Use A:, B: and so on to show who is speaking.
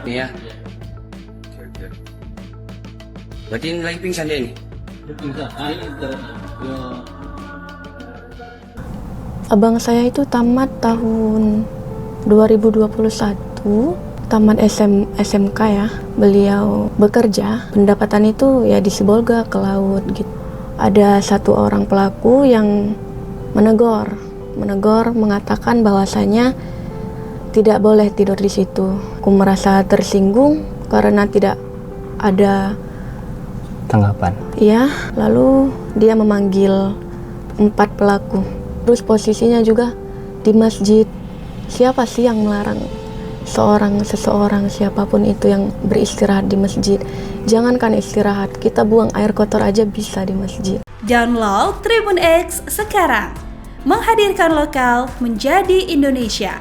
A: Iya. Berarti ini lagi pingsan dia ini?
B: Abang saya itu tamat tahun 2021, tamat SMK ya. Beliau bekerja, pendapatan itu ya di Sibolga ke laut gitu. Ada satu orang pelaku yang menegur mengatakan bahwasanya tidak boleh tidur di situ. Aku merasa tersinggung karena tidak ada
C: Tanggapan.
B: ya, lalu dia memanggil 4 pelaku. Terus posisinya juga di masjid. Siapa sih yang melarang seseorang siapapun itu yang beristirahat di masjid? Jangankan istirahat, kita buang air kotor aja bisa di masjid.
D: Download Tribun X sekarang. Menghadirkan lokal menjadi Indonesia.